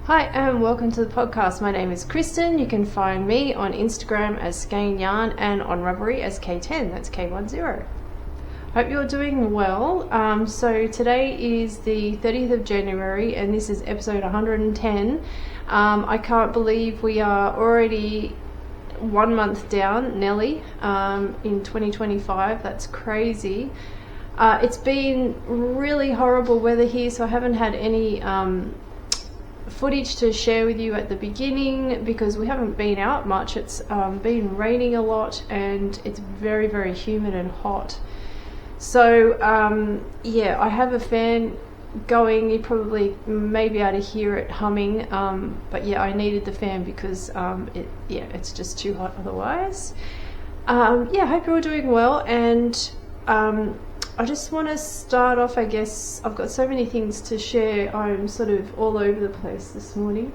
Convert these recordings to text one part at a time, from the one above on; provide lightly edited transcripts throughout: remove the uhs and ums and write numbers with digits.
Hi and welcome to the podcast. My name is Kristen. You can find me on Instagram as Skein Yarn and on Ravelry as K10. That's K10. Hope you're doing well. So today is the 30th of January and this is episode 110. I can't believe we are already 1 month down, nearly, in 2025. That's crazy. It's been really horrible weather here, so I haven't had any footage to share with you at the beginning because we haven't been out much. It's been raining a lot and it's very, very humid and hot. So yeah, I have a fan going. You probably may be able to hear it humming, but yeah, I needed the fan because it's just too hot otherwise. Yeah, hope you're all doing well, and I just want to start off, I guess. I've got so many things to share. I'm sort of all over the place this morning.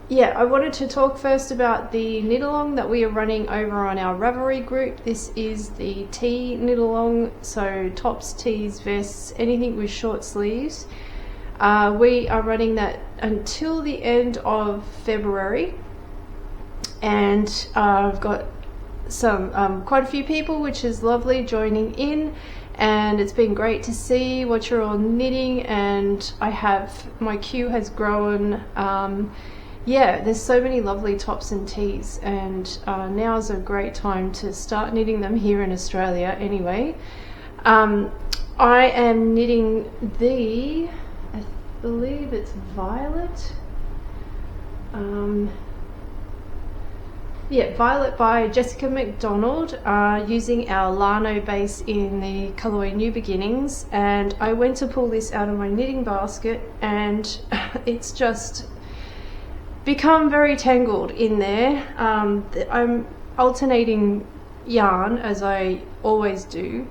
Yeah, I wanted to talk first about the knit along that we are running over on our Ravelry group. This is the tee knit along, so tops, tees, vests, anything with short sleeves. We are running that until the end of February, and I've got some quite a few people, which is lovely, joining in, and it's been great to see what you're all knitting, and my queue has grown. Yeah, there's so many lovely tops and tees, and now's a great time to start knitting them here in Australia anyway. I am knitting I believe it's Violet. Yeah, Violet by Jessica McDonald, using our Llano base in the colourway New Beginnings, and I went to pull this out of my knitting basket and it's just become very tangled in there. I'm alternating yarn as I always do,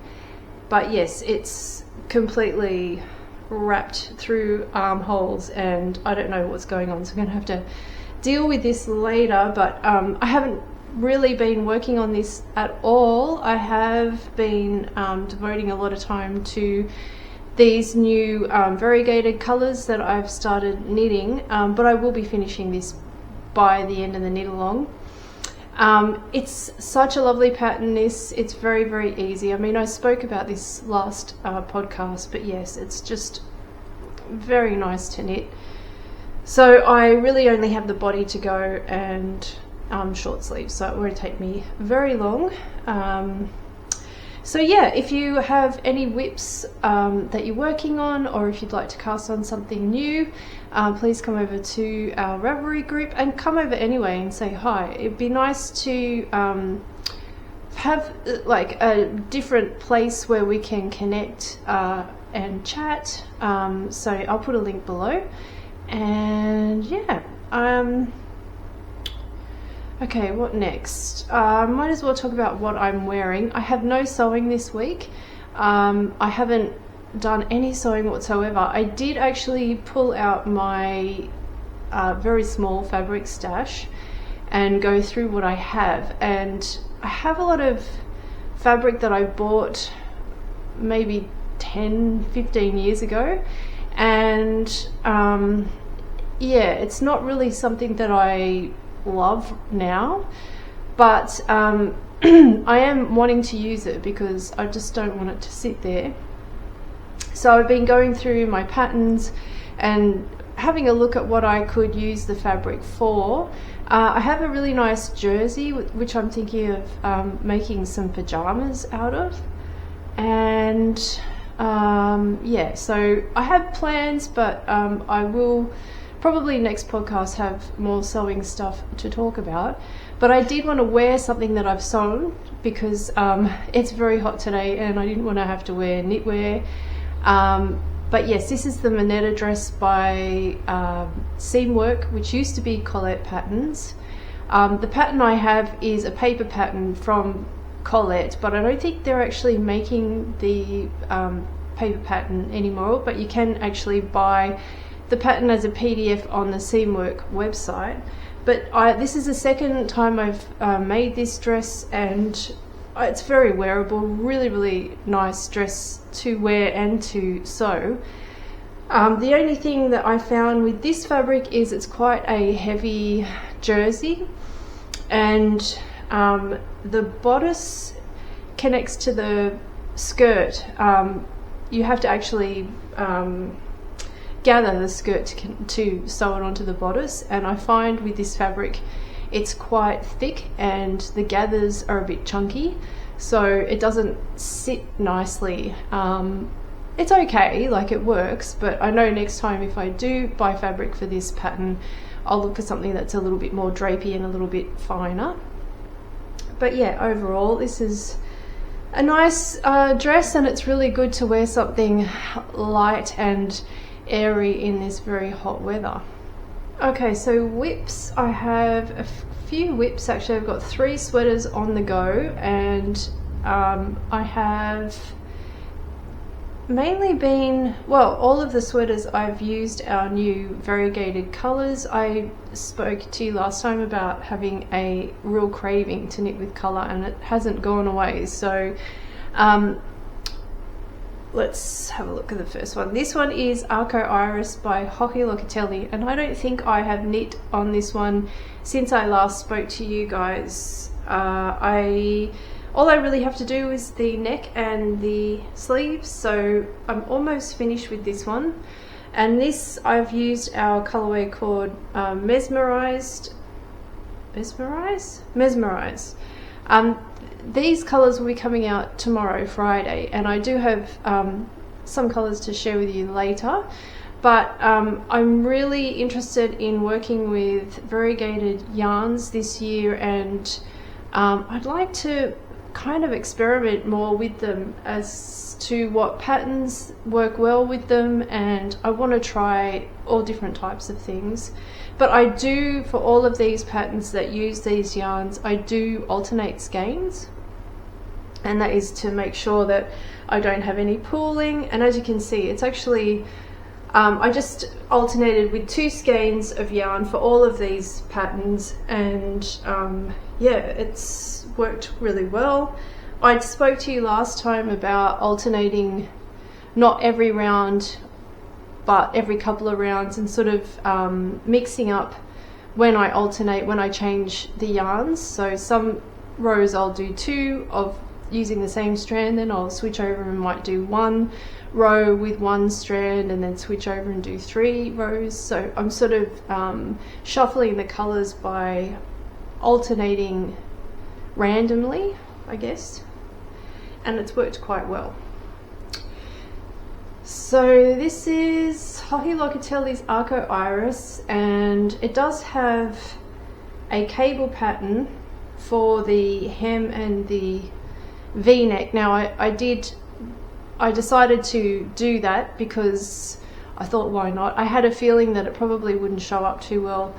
but yes, it's completely wrapped through armholes and I don't know what's going on, so I'm going to have to deal with this later. But I haven't really been working on this at all. I have been devoting a lot of time to these new variegated colours that I've started knitting, but I will be finishing this by the end of the knit along. It's such a lovely pattern, this. It's very, very easy. I mean, I spoke about this last podcast, but yes, it's just very nice to knit. So I really only have the body to go and short sleeves, so it won't take me very long. So yeah, if you have any whips that you're working on, or if you'd like to cast on something new, please come over to our Ravelry group, and come over anyway and say hi. It'd be nice to have like a different place where we can connect and chat. So I'll put a link below. And yeah, okay, what next? Might as well talk about what I'm wearing. I have no sewing this week. I haven't done any sewing whatsoever. I did actually pull out my very small fabric stash and go through what I have, and I have a lot of fabric that I bought maybe 10-15 years ago, and yeah, it's not really something that I love now, but I am wanting to use it because I just don't want it to sit there. So I've been going through my patterns and having a look at what I could use the fabric for. I have a really nice jersey which I'm thinking of making some pajamas out of, and yeah, so I have plans, but I will probably next podcast have more sewing stuff to talk about. But I did want to wear something that I've sewn because it's very hot today and I didn't want to have to wear knitwear. But yes, this is the Manaaddress by Seamwork, which used to be Colette Patterns. The pattern I have is a paper pattern from Colette, but I don't think they're actually making the paper pattern anymore, but you can actually buy the pattern as a PDF on the Seamwork website. But this is the second time I've made this dress, and it's very wearable, really, really nice dress to wear and to sew. The only thing that I found with this fabric is it's quite a heavy jersey, and the bodice connects to the skirt. You have to actually gather the skirt to sew it onto the bodice, and I find with this fabric it's quite thick and the gathers are a bit chunky, so it doesn't sit nicely. It's okay, like it works, but I know next time if I do buy fabric for this pattern, I'll look for something that's a little bit more drapey and a little bit finer. But yeah, overall this is a nice dress, and it's really good to wear something light and airy in this very hot weather. Okay, so whips, I have a few whips actually. I've got 3 sweaters on the go, and I have mainly been, well, all of the sweaters I've used our new variegated colours. I spoke to you last time about having a real craving to knit with colour, and it hasn't gone away. So let's have a look at the first one. This one is Arco Iris by Hocky Locatelli, and I don't think I have knit on this one since I last spoke to you guys. All I really have to do is the neck and the sleeves, so I'm almost finished with this one. And this, I've used our colourway called Mesmerise. These colours will be coming out tomorrow, Friday, and I do have some colours to share with you later. But I'm really interested in working with variegated yarns this year, and I'd like to kind of experiment more with them as to what patterns work well with them, and I want to try all different types of things. But I do, for all of these patterns that use these yarns, I do alternate skeins, and that is to make sure that I don't have any pooling. And as you can see, it's actually I just alternated with 2 skeins of yarn for all of these patterns, and yeah, it's worked really well. I spoke to you last time about alternating not every round but every couple of rounds, and sort of mixing up when I alternate, when I change the yarns. So some rows I'll do 2 of using the same strand, then I'll switch over and might do 1 row with 1 strand and then switch over and do 3 rows. So I'm sort of shuffling the colours by alternating randomly, I guess, and it's worked quite well. So this is Hocky Locatelli's Arco Iris, and it does have a cable pattern for the hem and the V-neck. Now I decided to do that because I thought, why not? I had a feeling that it probably wouldn't show up too well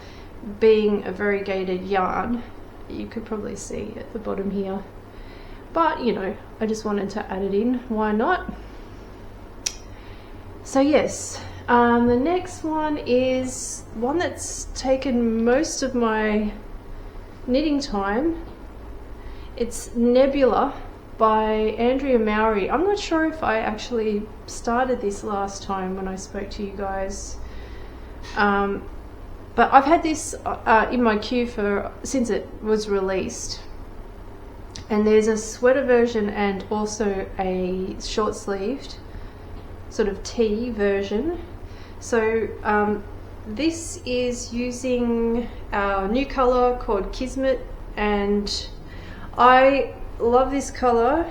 being a variegated yarn. You could probably see at the bottom here, but you know, I just wanted to add it in, why not? So yes, the next one is one that's taken most of my knitting time. It's Nebula by Andrea Mowry. I'm not sure if I actually started this last time when I spoke to you guys, but I've had this in my queue since it was released, and there's a sweater version and also a short-sleeved sort of tee version. So this is using our new colour called Kismet, and I love this colour.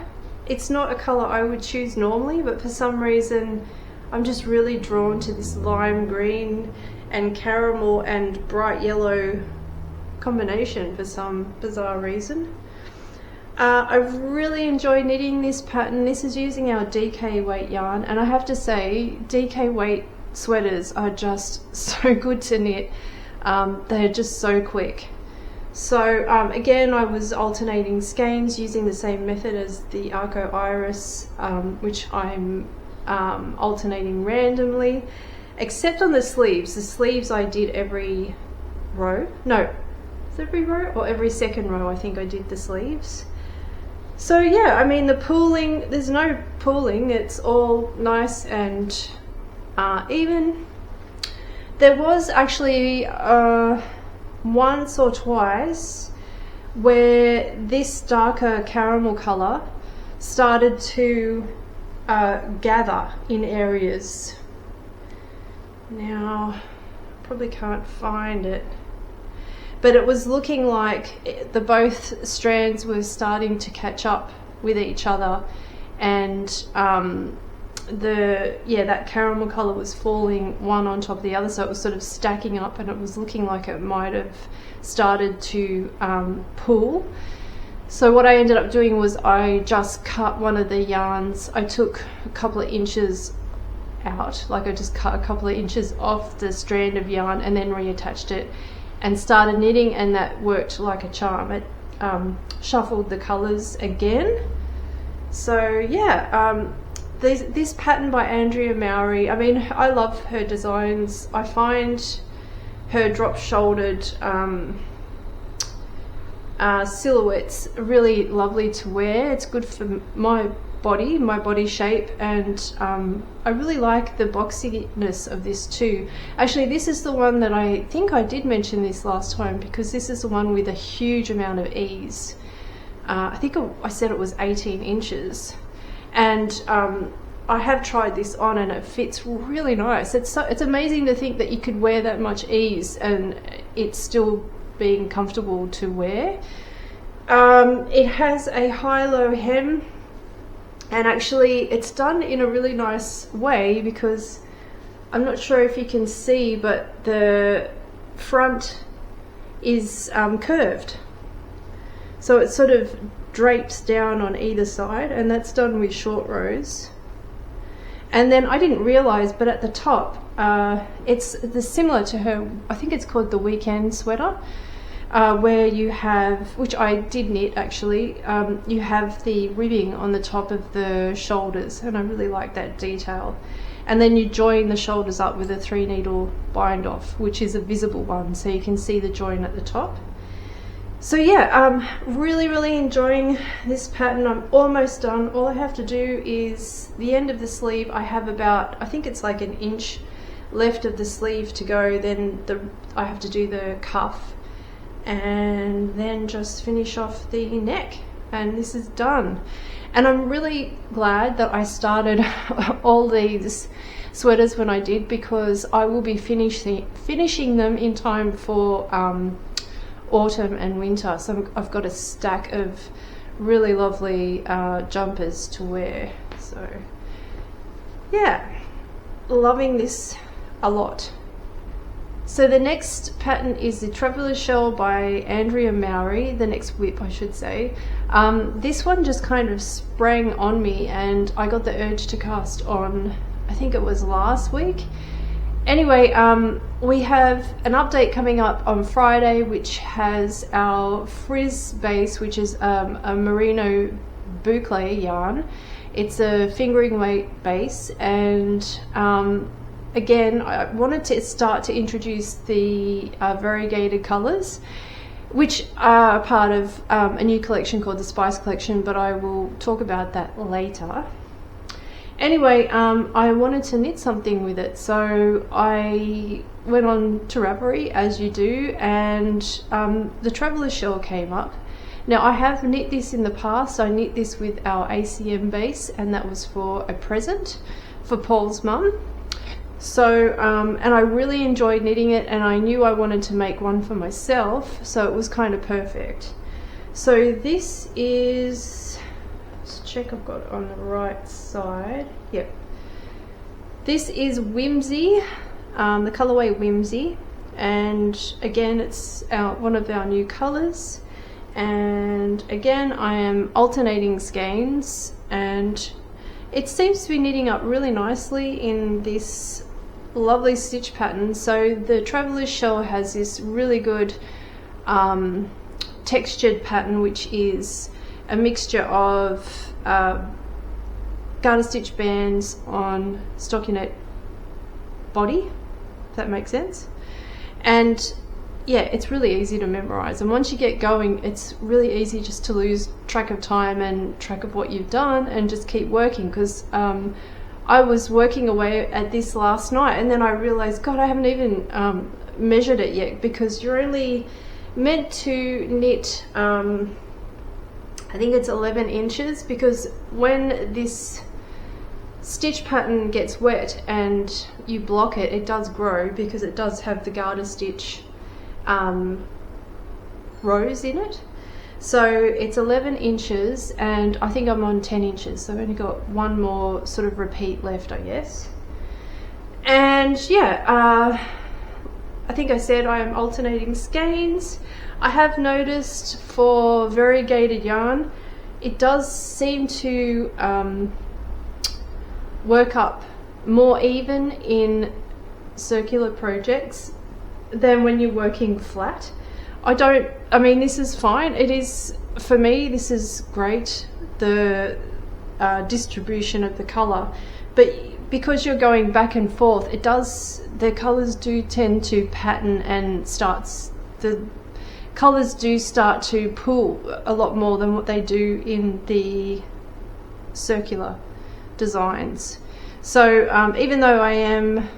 It's not a colour I would choose normally, but for some reason I'm just really drawn to this lime green and caramel and bright yellow combination for some bizarre reason. I've really enjoyed knitting this pattern. This is using our DK weight yarn, and I have to say DK weight sweaters are just so good to knit. They're just so quick. So again, I was alternating skeins using the same method as the Arco Iris, which I'm alternating randomly, except on the sleeves. The sleeves I did every row. No, it's every row or every second row I think I did the sleeves. So yeah, I mean the pooling, there's no pooling, it's all nice and even. There was actually once or twice where this darker caramel colour started to gather in areas. Now, probably can't find it, but it was looking like the both strands were starting to catch up with each other, and that caramel colour was falling one on top of the other, so it was sort of stacking up, and it was looking like it might have started to pull. So what I ended up doing was I just cut one of the yarns. I took a couple of inches out, like I just cut a couple of inches off the strand of yarn and then reattached it and started knitting, and that worked like a charm. It shuffled the colours again. So yeah, this pattern by Andrea Mowry, I mean, I love her designs. I find her drop-shouldered silhouettes really lovely to wear. It's good for my body shape, and I really like the boxiness of this too. Actually, this is the one that I think I did mention this last time, because this is the one with a huge amount of ease. I think I said it was 18 inches, and I have tried this on and it fits really nice. It's amazing to think that you could wear that much ease and it's still being comfortable to wear. It has a high-low hem, and actually it's done in a really nice way, because I'm not sure if you can see, but the front is curved, so it sort of drapes down on either side, and that's done with short rows. And then I didn't realize, but at the top it's similar to her, I think it's called the weekend sweater, where you have, which I did knit actually, you have the ribbing on the top of the shoulders, and I really like that detail. And then you join the shoulders up with a 3-needle bind off, which is a visible one, so you can see the join at the top. So yeah, really enjoying this pattern. I'm almost done. All I have to do is the end of the sleeve. I have about, I think it's like an inch left of the sleeve to go. Then I have to do the cuff, and then just finish off the neck, and this is done. And I'm really glad that I started all these sweaters when I did, because I will be finishing them in time for autumn and winter. So I've got a stack of really lovely jumpers to wear. So yeah, loving this a lot. So the next pattern is the Traveler's Shawl by Andrea Mowry, the next whip I should say. This one just kind of sprang on me, and I got the urge to cast on, I think it was last week. Anyway, we have an update coming up on Friday, which has our Frizz base, which is a merino boucle yarn. It's a fingering weight base, and again, I wanted to start to introduce the variegated colours, which are part of a new collection called the Spice Collection, but I will talk about that later. Anyway, I wanted to knit something with it, so I went on to Ravelry, as you do, and the Traveler's Shawl came up. Now, I have knit this in the past. I knit this with our ACM base, and that was for a present for Paul's mum. So, and I really enjoyed knitting it, and I knew I wanted to make one for myself, so it was kind of perfect. So this is, let's check I've got it on the right side. Yep. This is Whimsy, the colourway Whimsy, and again it's one of our new colours. And again, I am alternating skeins, and it seems to be knitting up really nicely in this lovely stitch pattern. So the Traveler's Shawl has this really good textured pattern, which is a mixture of garter stitch bands on stockinette body, if that makes sense. And yeah, it's really easy to memorize, and once you get going, it's really easy just to lose track of time and track of what you've done and just keep working, because I was working away at this last night, and then I realized, God, I haven't even measured it yet, because you're only meant to knit I think it's 11 inches, because when this stitch pattern gets wet and you block it, it does grow, because it does have the garter stitch rows in it. So it's 11 inches, and I think I'm on 10 inches, so I've only got one more sort of repeat left, I guess. And yeah, I think I said I am alternating skeins. I have noticed for variegated yarn, it does seem to work up more even in circular projects than when you're working flat. I mean, this is fine. It is, for me, this is great, the distribution of the colour. But because you're going back and forth, the colours do tend to pattern, and the colours do start to pull a lot more than what they do in the circular designs. So even though I am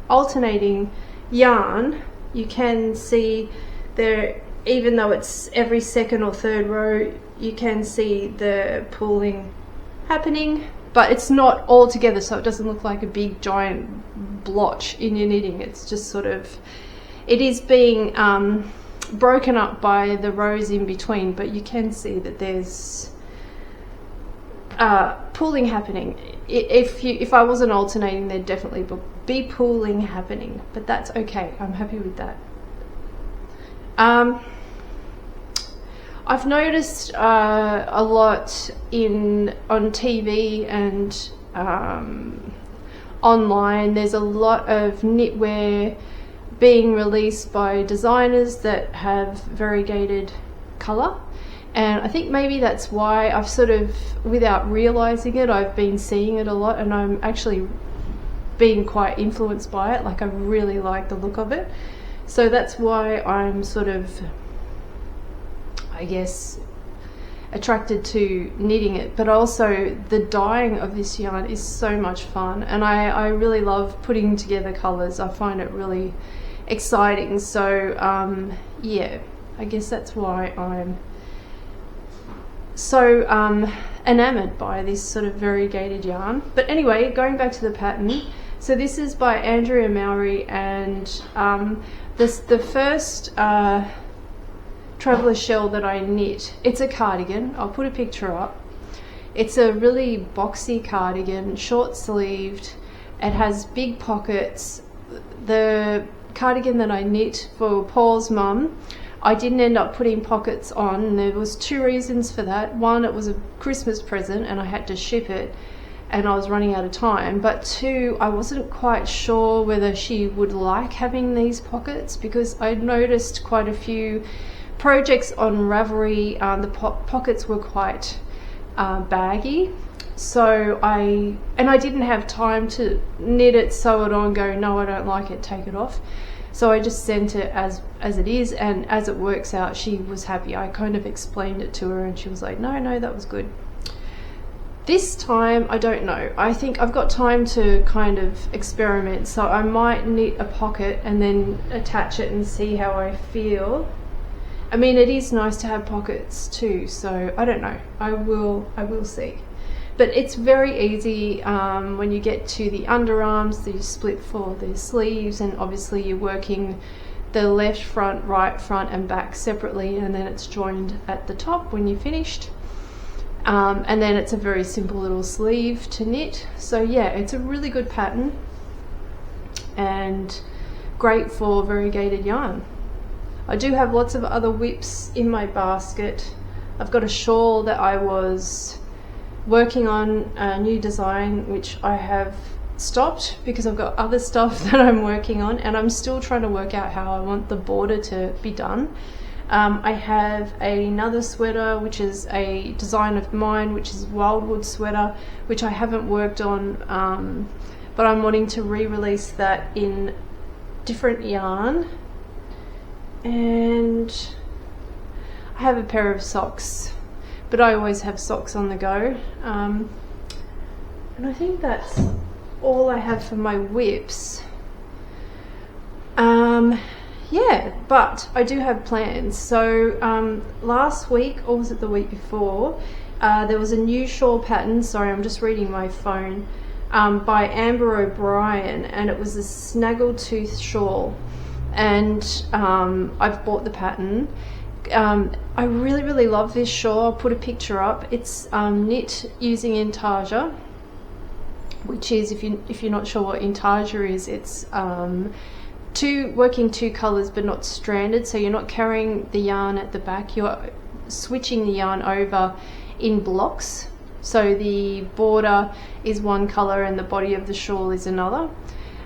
alternating yarn, you can see there, even though it's every second or third row, you can see the pulling happening, but it's not all together, so it doesn't look like a big giant blotch in your knitting. It's just sort of, it is being broken up by the rows in between, but you can see that there's pulling happening. If I wasn't alternating, there'd definitely be pulling happening, but that's okay. I'm happy with that. I've noticed a lot on TV and online, there's a lot of knitwear being released by designers that have variegated colour, and I think maybe that's why I've sort of, without realising it, I've been seeing it a lot, and I'm actually being quite influenced by it. Like, I really like the look of it, so that's why I'm sort of, I guess, attracted to knitting it. But also the dyeing of this yarn is so much fun, and I really love putting together colours. I find it really exciting. So yeah, I guess that's why I'm so enamored by this sort of variegated yarn. But anyway, going back to the pattern, so this is by Andrea Mowry, and the first traveller shell that I knit, it's a cardigan. I'll put a picture up. It's a really boxy cardigan, short sleeved. It has big pockets. The cardigan that I knit for Paul's mum, I didn't end up putting pockets on, and there was two reasons for that. One, it was a Christmas present and I had to ship it, and I was running out of time. But two, I wasn't quite sure whether she would like having these pockets, because I'd noticed quite a few projects on Ravelry, the pockets were quite baggy. So I didn't have time to knit it, sew it on, go, no, I don't like it, take it off. So I just sent it as it is, and as it works out, she was happy. I kind of explained it to her and she was like, no, that was good. This time, I don't know. I think I've got time to kind of experiment, so I might knit a pocket and then attach it and see how I feel. I mean, it is nice to have pockets too, so I don't know. I will see. But it's very easy when you get to the underarms, you split for the sleeves, and obviously you're working the left front, right front and back separately, and then it's joined at the top when you're finished. And then it's a very simple little sleeve to knit. So yeah, it's a really good pattern and great for variegated yarn. I do have lots of other whips in my basket. I've got a shawl that I was working on, a new design which I have stopped because I've got other stuff that I'm working on, and I'm still trying to work out how I want the border to be done. I have another sweater which is a design of mine, which is Wildwood sweater, which I haven't worked on, but I'm wanting to re-release that in different yarn. And I have a pair of socks, but I always have socks on the go. And I think that's all I have for my whips. Yeah, but I do have plans. So last week, or was it the week before, there was a new shawl pattern, sorry I'm just reading my phone, by Ambah O'Brien, and it was a Snaggletooth Shawl, and I've bought the pattern. I really love this shawl. I'll put a picture up. It's knit using intarsia, which is, if you're not sure what intarsia is, it's working two colors but not stranded, so you're not carrying the yarn at the back, you're switching the yarn over in blocks, so the border is one color and the body of the shawl is another.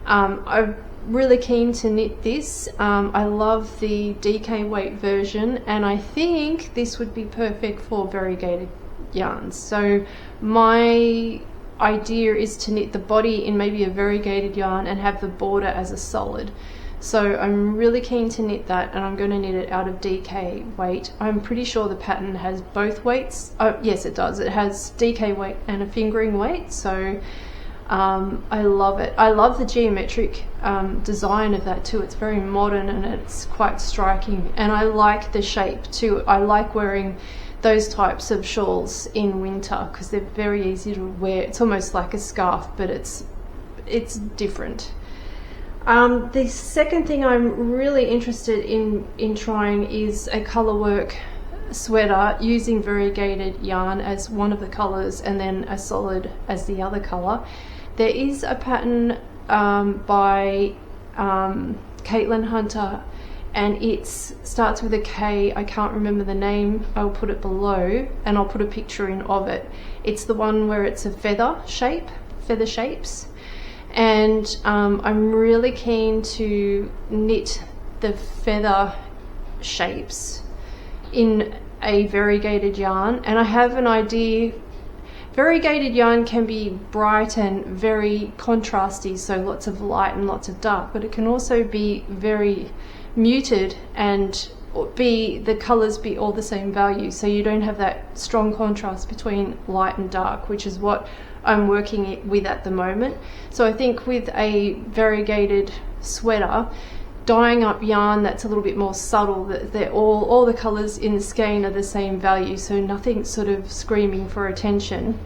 I'm really keen to knit this. I love the DK weight version, and I think this would be perfect for variegated yarns. So my idea is to knit the body in maybe a variegated yarn and have the border as a solid. So I'm really keen to knit that, and I'm going to knit it out of DK weight. I'm pretty sure the pattern has both weights. Oh yes, it does. It has DK weight and a fingering weight, so I love it. I love the geometric design of that too. It's very modern and it's quite striking, and I like the shape too. I like wearing those types of shawls in winter because they're very easy to wear. It's almost like a scarf, but it's different. The second thing I'm really interested in trying is a colourwork sweater using variegated yarn as one of the colours and then a solid as the other colour. There is a pattern by Caitlin Hunter, and it starts with a K. I can't remember the name. I'll put it below and I'll put a picture in of it. It's the one where it's a feather shapes. And I'm really keen to knit the feather shapes in a variegated yarn, and I have an idea. Variegated yarn can be bright and very contrasty, so lots of light and lots of dark, but it can also be very muted and the colours be all the same value, so you don't have that strong contrast between light and dark, which is what I'm working with at the moment. So I think with a variegated sweater, dyeing up yarn that's a little bit more subtle, that they're all the colours in the skein are the same value, so nothing sort of screaming for attention.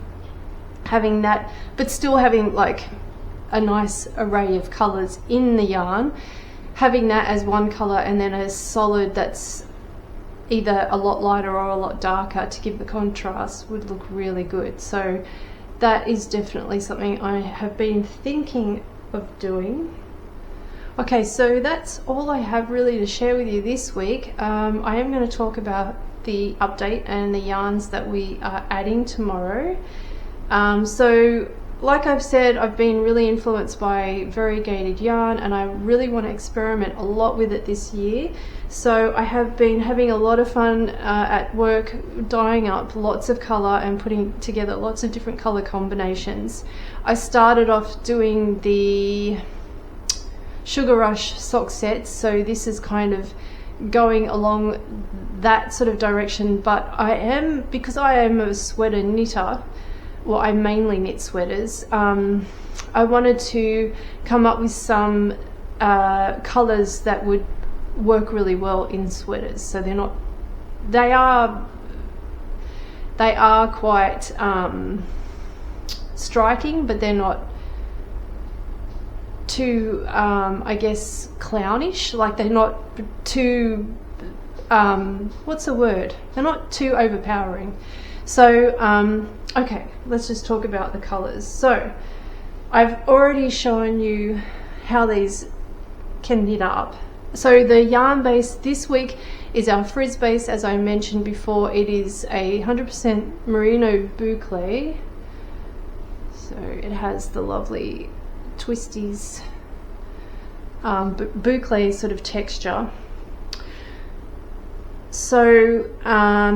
Having that, but still having like a nice array of colours in the yarn, having that as one colour and then a solid that's either a lot lighter or a lot darker to give the contrast would look really good. So that is definitely something I have been thinking of doing. Okay, so that's all I have really to share with you this week. I am going to talk about the update and the yarns that we are adding tomorrow. So like I've said, I've been really influenced by variegated yarn, and I really want to experiment a lot with it this year. So I have been having a lot of fun at work dyeing up lots of colour and putting together lots of different colour combinations. I started off doing the Sugar Rush sock sets, so this is kind of going along that sort of direction, but because I am a sweater knitter, well, I mainly knit sweaters, I wanted to come up with some colours that would work really well in sweaters. So they are quite striking, but they're not too I guess clownish. Like they're not too what's the word? They're not too overpowering. So okay, let's just talk about the colours. So I've already shown you how these can knit up. So the yarn base this week is our Frizz base, as I mentioned before. It is a 100% merino boucle. So it has the lovely twisties, boucle sort of texture. So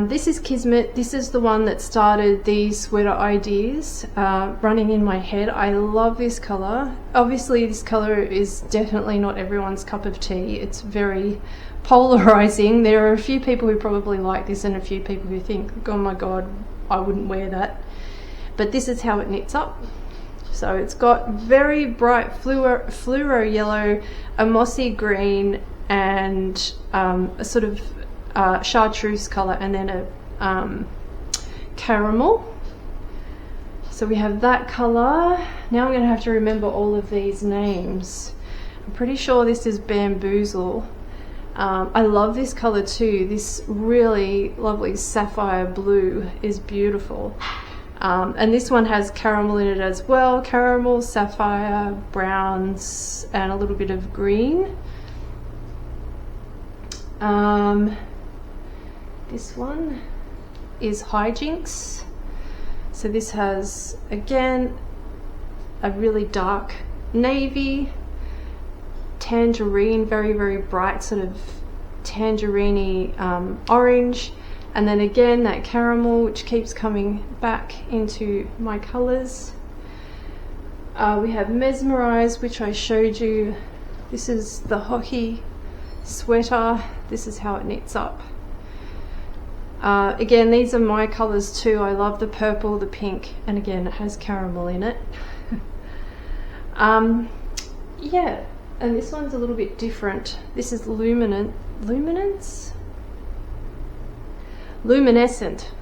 this is Kismet. This is the one that started these sweater ideas running in my head. I love this colour. Obviously this colour is definitely not everyone's cup of tea. It's very polarizing. There are a few people who probably like this and a few people who think, oh my god, I wouldn't wear that. But this is how it knits up. So it's got very bright fluoro yellow, a mossy green, and a sort of chartreuse color, and then a caramel. So we have that color. Now I'm going to have to remember all of these names. I'm pretty sure this is Bamboozle. I love this color too. This really lovely sapphire blue is beautiful. And this one has caramel in it as well. Caramel, sapphire, browns, and a little bit of green. This one is Hijinks. So this has, again, a really dark navy, tangerine, very, very bright sort of tangerine-y orange. And then again, that caramel, which keeps coming back into my colors. We have Mesmerise, which I showed you. This is the Hocky sweater. This is how it knits up. Again, these are my colors too. I love the purple, the pink, and again, it has caramel in it. Yeah, and this one's a little bit different. This is Luminescent.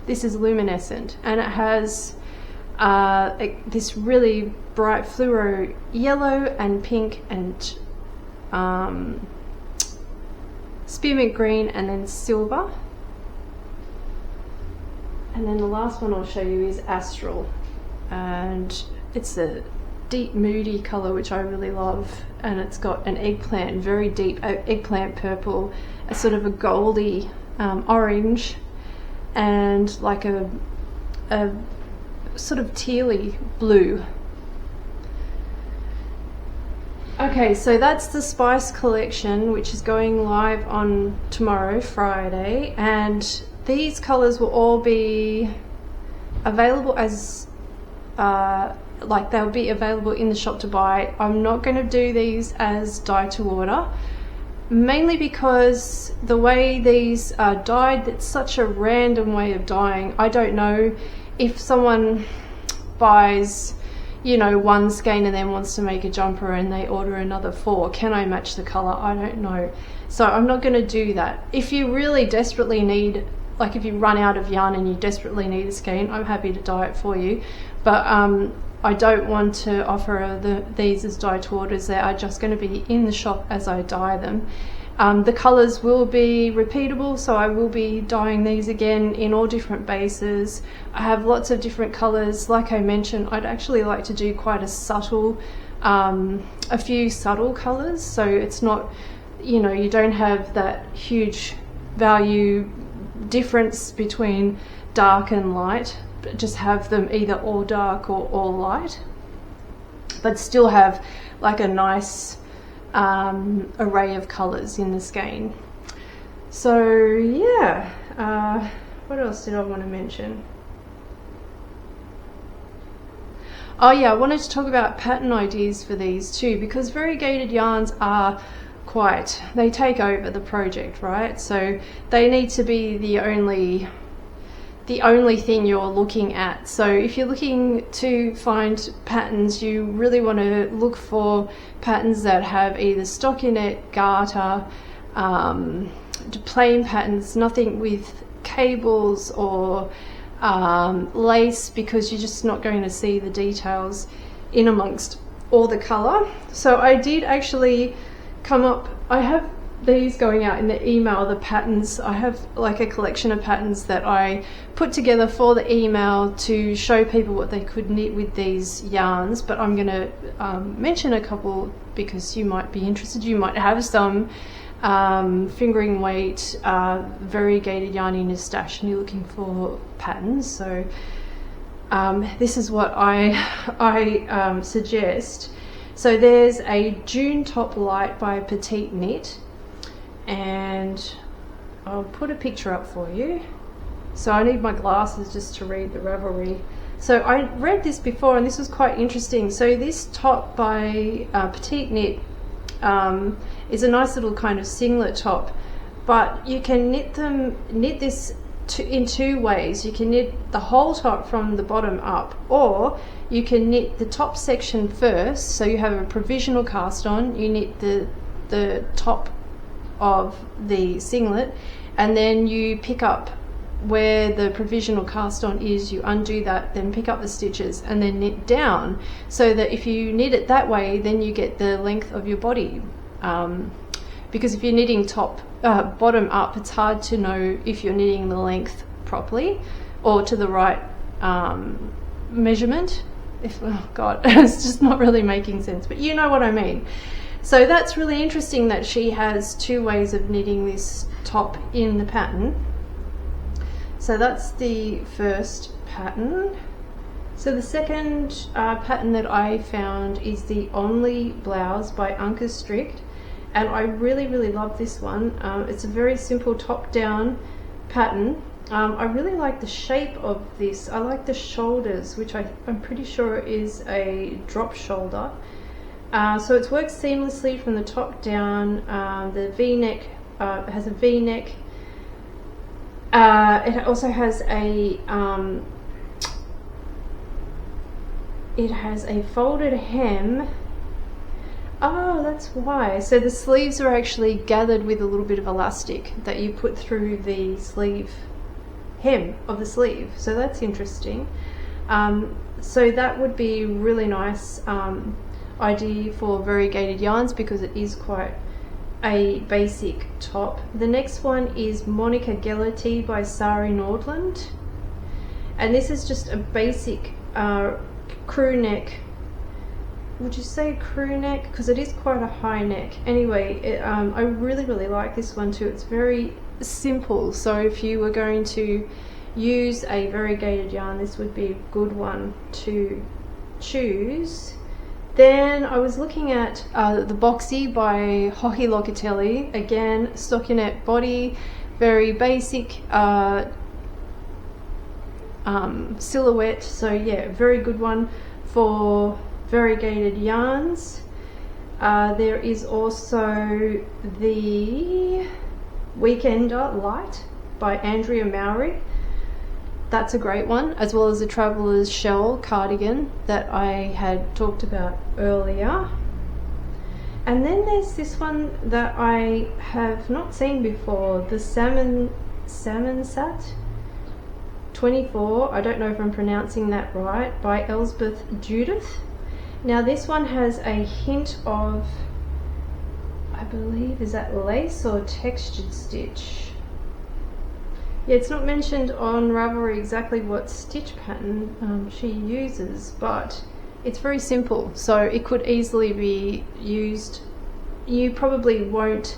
This is Luminescent, and it has this really bright fluoro yellow and pink and spearmint green, and then silver. And then the last one I'll show you is Astral, and it's a deep moody color which I really love, and it's got an eggplant, very deep eggplant purple, a sort of a goldy orange, and like a sort of tealy blue. Okay, so that's the Spice collection, which is going live on tomorrow, Friday, and these colors will all be available as like they'll be available in the shop to buy. I'm not going to do these as dye to order, mainly because the way these are dyed, it's such a random way of dyeing. I don't know if someone buys, you know, one skein and then wants to make a jumper and they order another 4. Can I match the color? I don't know. So I'm not going to do that. If you really desperately need, like if you run out of yarn and you desperately need a skein, I'm happy to dye it for you. But I don't want to offer these as dye to orders. They are just going to be in the shop as I dye them. The colors will be repeatable, so I will be dyeing these again in all different bases. I have lots of different colors. Like I mentioned, I'd actually like to do quite a subtle, a few subtle colors, so it's not, you know, you don't have that huge value difference between dark and light, but just have them either all dark or all light, but still have like a nice array of colors in the skein. So yeah, what else did I want to mention? Oh yeah, I wanted to talk about pattern ideas for these too, because variegated yarns are quite, they take over the project, right? So they need to be the only thing you're looking at. So if you're looking to find patterns, you really want to look for patterns that have either stockinette, garter, plain patterns, nothing with cables or lace, because you're just not going to see the details in amongst all the color. So I did actually come up, I have these going out in the email, the patterns. I have like a collection of patterns that I put together for the email to show people what they could knit with these yarns, but I'm going to mention a couple because you might be interested. You might have some fingering weight variegated yarn in your stash and you're looking for patterns. So this is what I suggest. So there's a June Top Light by PetiteKnit, and I'll put a picture up for you. So I need my glasses just to read the Ravelry. So I read this before and this was quite interesting. So this top by PetiteKnit is a nice little kind of singlet top, but you can knit this in two ways. You can knit the whole top from the bottom up, or you can knit the top section first, so you have a provisional cast on, you knit the top of the singlet, and then you pick up where the provisional cast on is, you undo that, then pick up the stitches and then knit down, so that if you knit it that way, then you get the length of your body. Because if you're knitting bottom up, it's hard to know if you're knitting the length properly or to the right measurement. Oh God, it's just not really making sense, but you know what I mean. So that's really interesting that she has two ways of knitting this top in the pattern. So that's the first pattern. So the second pattern that I found is the ONLi Blouse by Ankestrick, and I really love this one. It's a very simple top-down pattern. I really like the shape of this. I like the shoulders, which I'm pretty sure is a drop shoulder. So it works seamlessly from the top down. The V-neck has a V-neck. It also has a folded hem. Oh, that's why. So the sleeves are actually gathered with a little bit of elastic that you put through the sleeve hem of the sleeve. So that's interesting. So that would be really nice idea for variegated yarns, because it is quite a basic top. The next one is Variegated by Sari Nordlund, and this is just a basic crew neck. Would you say crew neck? Because it is quite a high neck. Anyway, I really like this one too. It's very simple, so if you were going to use a variegated yarn, this would be a good one to choose. Then I was looking at the Boxy by Hocky Locatelli. Again, stockinette body, very basic silhouette. So yeah, very good one for variegated yarns. There is also the Weekender Light by Andrea Mowry. That's a great one, as well as the Traveler's Shawl cardigan that I had talked about earlier. And then there's this one that I have not seen before, the Sammensat 24, I don't know if I'm pronouncing that right, by Elsebeth Judith. Now this one has a hint of, I believe, is that lace or textured stitch? Yeah, it's not mentioned on Ravelry exactly what stitch pattern she uses, but it's very simple, so it could easily be used. You probably won't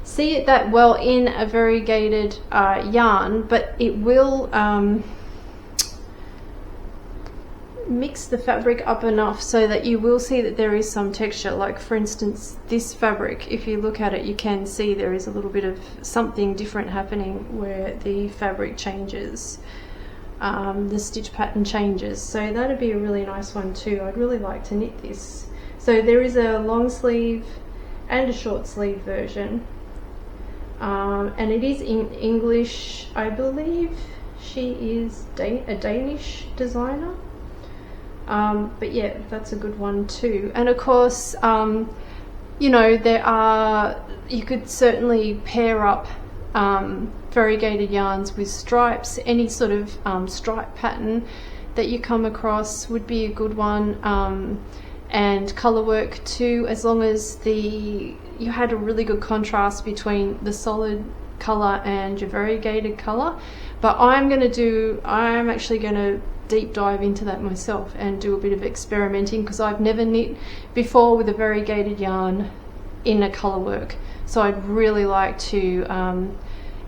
see it that well in a variegated yarn, but it will mix the fabric up enough so that you will see that there is some texture. Like for instance, this fabric, if you look at it, you can see there is a little bit of something different happening where the fabric changes, the stitch pattern changes. So that'd be a really nice one too. I'd really like to knit this. So there is a long sleeve and a short sleeve version, and it is in English. I believe she is a Danish designer. But yeah, that's a good one too. And of course, you know, you could certainly pair up variegated yarns with stripes. Any sort of stripe pattern that you come across would be a good one, and colour work too, as long as you had a really good contrast between the solid colour and your variegated colour. But I'm actually going to deep dive into that myself and do a bit of experimenting, because I've never knit before with a variegated yarn in a colour work, so I'd really like to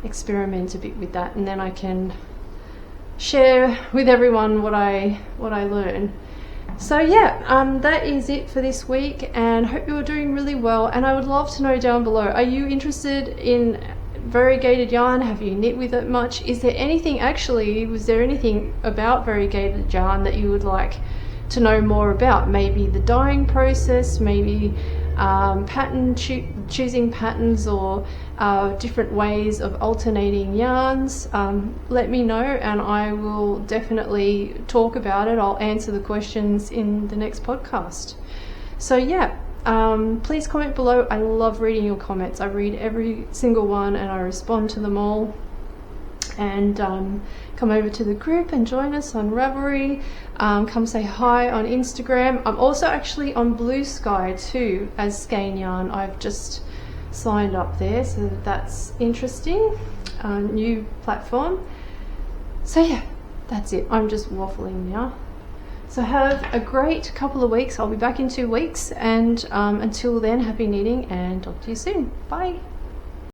experiment a bit with that, and then I can share with everyone what I learn. So yeah, that is it for this week, and hope you're doing really well. And I would love to know down below, are you interested in variegated yarn? Have you knit with it much? Is there anything, actually, was there anything about variegated yarn that you would like to know more about? Maybe the dyeing process, maybe choosing patterns or different ways of alternating yarns, let me know and I will definitely talk about it. I'll answer the questions in the next podcast. So yeah, please comment below. I love reading your comments. I read every single one and I respond to them all. And come over to the group and join us on Ravelry. Come say hi on Instagram. I'm also actually on Blue Sky too as Skein Yarn. I've just signed up there, so that's interesting. New platform. So yeah, that's it. I'm just waffling now. So have a great couple of weeks. I'll be back in 2 weeks, and until then, happy knitting and talk to you soon. Bye.